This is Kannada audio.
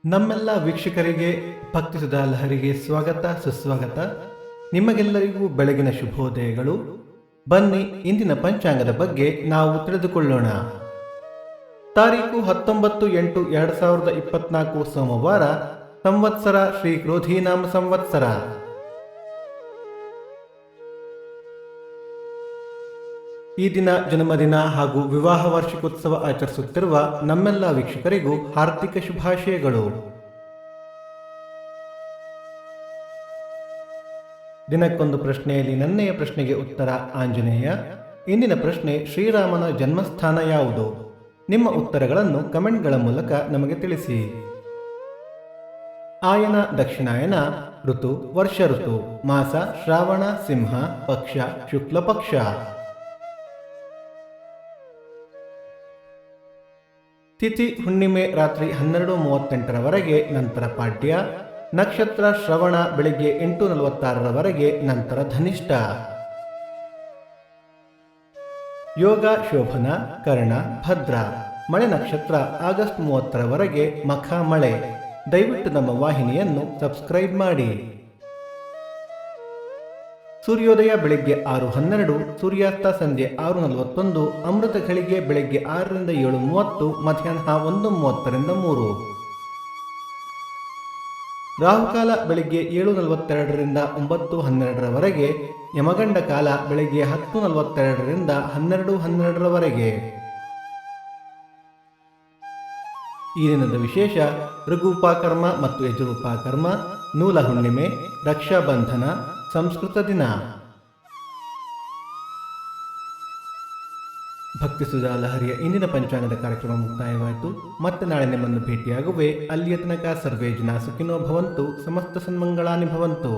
ನಮ್ಮೆಲ್ಲ ವೀಕ್ಷಕರಿಗೆ ಭಕ್ತಿ ಸುಧಾ ಲಹರಿಗೆ ಸ್ವಾಗತ ಸುಸ್ವಾಗತ. ನಿಮಗೆಲ್ಲರಿಗೂ ಬೆಳಗಿನ ಶುಭೋದಯಗಳು. ಬನ್ನಿ ಇಂದಿನ ಪಂಚಾಂಗದ ಬಗ್ಗೆ ನಾವು ತಿಳಿದುಕೊಳ್ಳೋಣ. ತಾರೀಕು 19/8/2024 ಸೋಮವಾರ, ಸಂವತ್ಸರ ಶ್ರೀ ಕ್ರೋಧೀನಾಮ ಸಂವತ್ಸರ. ಈ ದಿನ ಜನ್ಮದಿನ ಹಾಗೂ ವಿವಾಹ ವಾರ್ಷಿಕೋತ್ಸವ ಆಚರಿಸುತ್ತಿರುವ ನಮ್ಮೆಲ್ಲ ವೀಕ್ಷಕರಿಗೂ ಹಾರ್ದಿಕ ಶುಭಾಶಯಗಳು. ದಿನಕ್ಕೊಂದು ಪ್ರಶ್ನೆಯಲ್ಲಿ ನನ್ನೆಯ ಪ್ರಶ್ನೆಗೆ ಉತ್ತರ ಆಂಜನೇಯ. ಇಂದಿನ ಪ್ರಶ್ನೆ, ಶ್ರೀರಾಮನ ಜನ್ಮಸ್ಥಾನ ಯಾವುದು? ನಿಮ್ಮ ಉತ್ತರಗಳನ್ನು ಕಮೆಂಟ್ಗಳ ಮೂಲಕ ನಮಗೆ ತಿಳಿಸಿ. ಆಯನ ದಕ್ಷಿಣಾಯನ, ಋತು ವರ್ಷ ಋತು, ಮಾಸ ಶ್ರಾವಣ ಸಿಂಹ, ಪಕ್ಷ ಶುಕ್ಲ ಪಕ್ಷ. ತಿಥಿ ಹುಣ್ಣಿಮೆ ರಾತ್ರಿ 12:38 ನಂತರ ಪಾಡ್ಯ. ನಕ್ಷತ್ರ ಶ್ರವಣ ಬೆಳಿಗ್ಗೆ 8:46 ನಂತರ ಧನಿಷ್ಠ. ಯೋಗ ಶೋಭನ, ಕರ್ಣ, ಭದ್ರ. ಮಳೆ ನಕ್ಷತ್ರ ಆಗಸ್ಟ್ 30 ಮಖ ಮಳೆ. ದಯವಿಟ್ಟು ನಮ್ಮ ವಾಹಿನಿಯನ್ನು ಸಬ್ಸ್ಕ್ರೈಬ್ ಮಾಡಿ. ಸೂರ್ಯೋದಯ ಬೆಳಗ್ಗೆ 6:12, ಸೂರ್ಯಾಸ್ತ ಸಂಜೆ 6:41, ಅಮೃತ ಘಳಿಗೆ ಬೆಳಗ್ಗೆ 6 ರಿಂದ 7:30, ಮಧ್ಯಾಹ್ನ 1:30 3. ರಾಹುಕಾಲ ಬೆಳಗ್ಗೆ 7:42 ರಿಂದ 9:12, ಯಮಗಂಡ ಕಾಲ ಬೆಳಗ್ಗೆ 10:42 ರಿಂದ 12:12. ಈ ದಿನದ ವಿಶೇಷ ಋಗುಪಾಕರ್ಮ ಮತ್ತು ಯಜುರುಪಾಕರ್ಮ, ನೂಲ ಹುಣ್ಣಿಮೆ, ರಕ್ಷಾಬಂಧನ, ಸಂಸ್ಕೃತ ದಿನ. ಭಕ್ತಿ ಸುಧಾ ಲಹರಿಯ ಇಂದಿನ ಪಂಚಾಂಗದ ಕಾರ್ಯಕ್ರಮ ಮುಕ್ತಾಯವಾಯಿತು. ಮತ್ತೆ ನಾಳೆ ನಿಮ್ಮನ್ನು ಭೇಟಿಯಾಗುವೆ. ಅಲ್ಲಿಯ ತನಕ ಸರ್ವೇ ಜನ ಸುಖಿನೋ ಭವಂತು, ಸಮಸ್ತ ಸನ್ಮಂಗಳಾನಿ ಭವಂತು.